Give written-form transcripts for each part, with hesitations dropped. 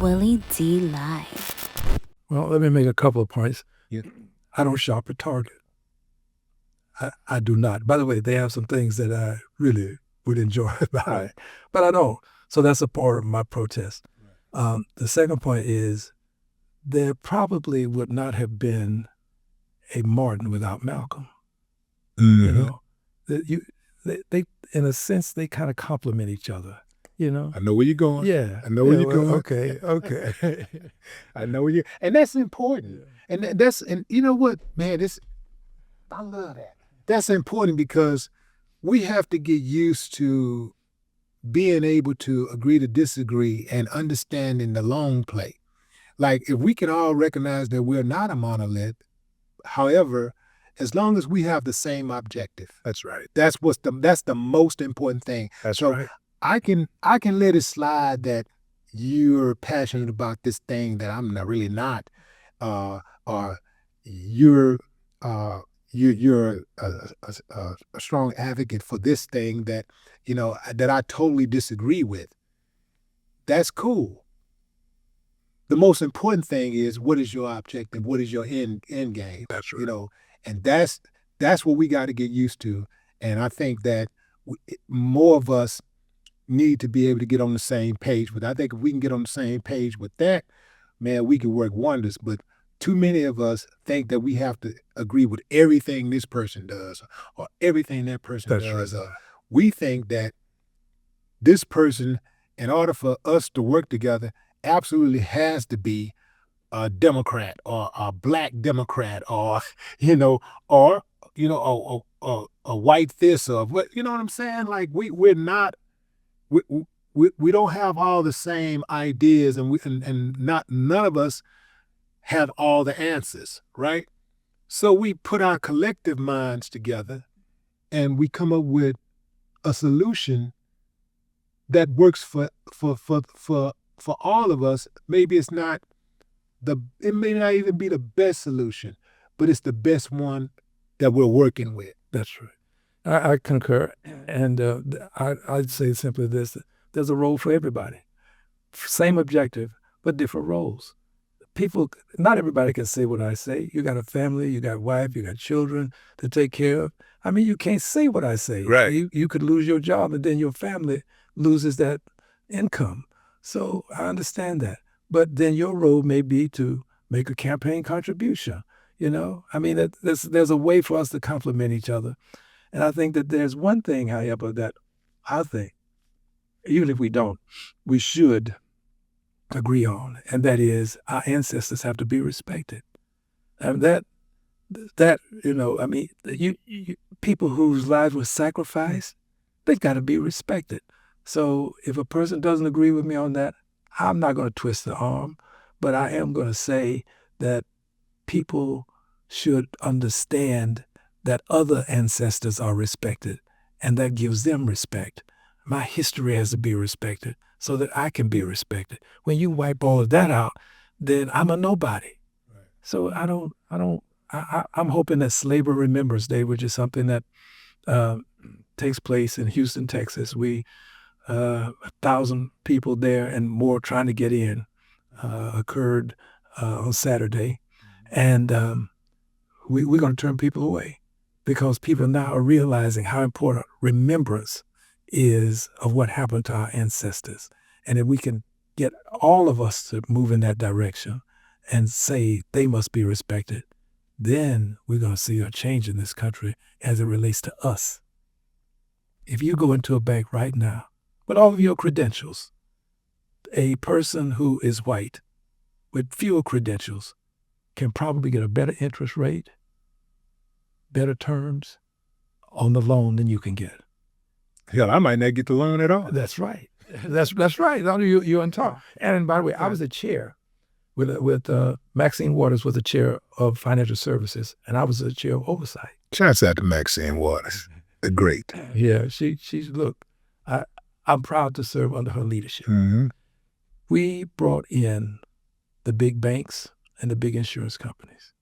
Willie D. Live. Well, let me make a couple of points. Yeah. I don't shop at Target. I do not. By the way, they have some things that I really would enjoy buying, but I don't. So that's a part of my protest. The second point is there probably would not have been a Martin without Malcolm. Mm-hmm. You know, they in a sense they kind of complement each other. You know, I know where you're going. yeah, I know where you're going. Okay. I know where you, and that's important. And that's, and you know what, man, I love that. That's important because we have to get used to being able to agree to disagree and understanding the long play. Like if we can all recognize that we're not a monolith, however, as long as we have the same objective. That's right. That's the most important thing. That's so right. I can let it slide that you're passionate about this thing that I'm really not, or you're a strong advocate for this thing that that I totally disagree with. That's cool. The most important thing is, what is your objective? What is your end game? That's right. And that's what we got to get used to. And I think that more of us need to be able to get on the same page. But I think if we can get on the same page with that, man, we can work wonders. But too many of us think that we have to agree with everything this person does or everything that person does. Right. We think that this person, in order for us to work together, absolutely has to be a Democrat or a Black Democrat or a white this or what, you know what I'm saying? Like we're not. We don't have all the same ideas, and none of us have all the answers, right? So we put our collective minds together, and we come up with a solution that works for all of us. Maybe it may not even be the best solution, but it's the best one that we're working with. That's right. I concur, and I'd say simply this: there's a role for everybody. Same objective, but different roles. Not everybody can say what I say. You got a family, you got a wife, you got children to take care of. I mean, you can't say what I say. Right. You could lose your job, and then your family loses that income. So I understand that. But then your role may be to make a campaign contribution. I mean, there's a way for us to complement each other. And I think that there's one thing, however, that I think, even if we don't, we should agree on, and that is our ancestors have to be respected. And people whose lives were sacrificed, they've got to be respected. So if a person doesn't agree with me on that, I'm not going to twist the arm, but I am going to say that people should understand that other ancestors are respected, and that gives them respect. My history has to be respected so that I can be respected. When you wipe all of that out, then I'm a nobody. Right. So I'm hoping that Slavery Remembrance Day, which is something that takes place in Houston, Texas. 1,000 people there and more trying to get in, occurred on Saturday. And we're going to turn people away, because people now are realizing how important remembrance is of what happened to our ancestors. And if we can get all of us to move in that direction and say they must be respected, then we're going to see a change in this country as it relates to us. If you go into a bank right now with all of your credentials, a person who is white with fewer credentials can probably get a better interest rate, better terms on the loan than you can get. Hell, I might not get the loan at all. That's right. That's right. You're on top. And by the way, I was a chair with Maxine Waters was the chair of financial services, and I was the chair of oversight. Shouts out to Maxine Waters, the great. Yeah, she's look. I'm proud to serve under her leadership. Mm-hmm. We brought in the big banks and the big insurance companies,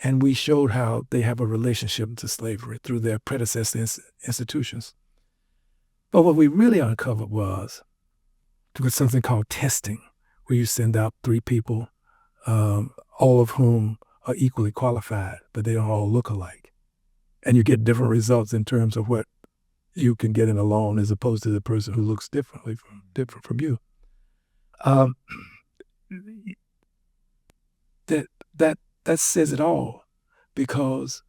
and we showed how they have a relationship to slavery through their predecessor institutions. But what we really uncovered was something called testing, where you send out 3 people, all of whom are equally qualified, but they don't all look alike. And you get different results in terms of what you can get in a loan as opposed to the person who looks different from you. That says it all, because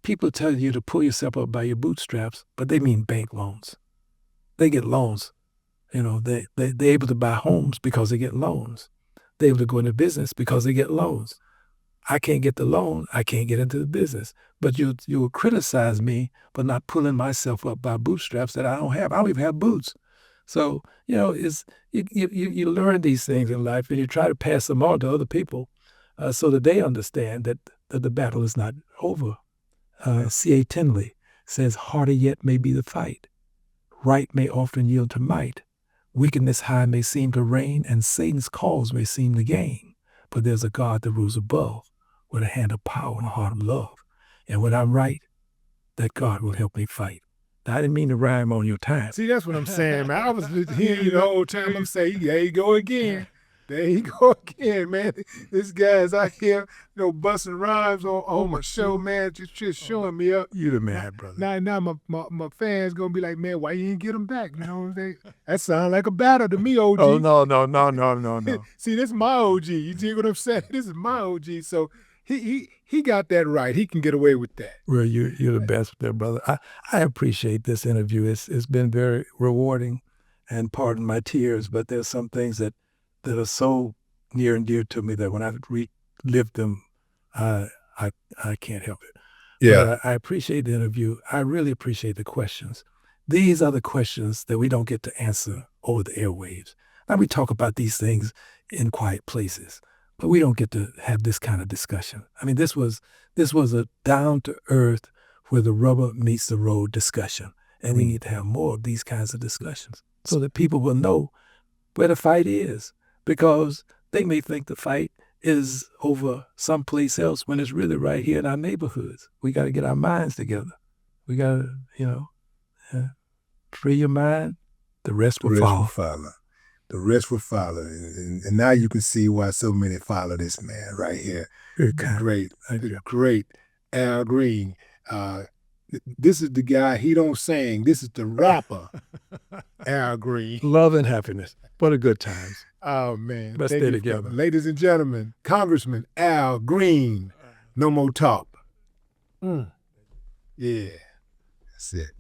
people tell you to pull yourself up by your bootstraps, but they mean bank loans. They get loans. They're able to buy homes because they get loans. They're able to go into business because they get loans. I can't get the loan. I can't get into the business. But you'll criticize me for not pulling myself up by bootstraps that I don't have. I don't even have boots. So, you learn these things in life, and you try to pass them on to other people so that they understand that the battle is not over. C.A. Tinley says, harder yet may be the fight. Right may often yield to might. Wickedness high may seem to reign, and Satan's cause may seem to gain. But there's a God that rules above, with a hand of power and a heart of love. And when I'm right, that God will help me fight. Now, I didn't mean to rhyme on your time. See, that's what I'm saying, man. I was hearing you the whole time. I'm saying, there you go again. There you go again, man. This guy's out here, busting rhymes on my show, man. Just showing me up. You the man, brother. Now my fans gonna be like, man, why you ain't get him back? You know what I'm saying? That sounds like a battle to me, OG. Oh, no. See, this is my OG. You see what I'm saying? This is my OG. So he got that right. He can get away with that. Well, you're the best there, brother. I appreciate this interview. It's been very rewarding, and pardon my tears, but there's some things that are so near and dear to me that when I relive them, I can't help it. Yeah. But I appreciate the interview. I really appreciate the questions. These are the questions that we don't get to answer over the airwaves. Now, we talk about these things in quiet places, but we don't get to have this kind of discussion. I mean, this was a down-to-earth, where the rubber meets the road discussion. And we need to have more of these kinds of discussions so that people will know where the fight is, because they may think the fight is over someplace else when it's really right here in our neighborhoods. We got to get our minds together. We got to, free your mind. The rest will follow. The rest will follow. And now you can see why so many follow this man right here. The great Al Green. This is the guy, he don't sing. This is the rapper, Al Green. Love and happiness. What a good times. Oh, man. Let's stay together. Ladies and gentlemen, Congressman Al Green. No more talk. Yeah. That's it.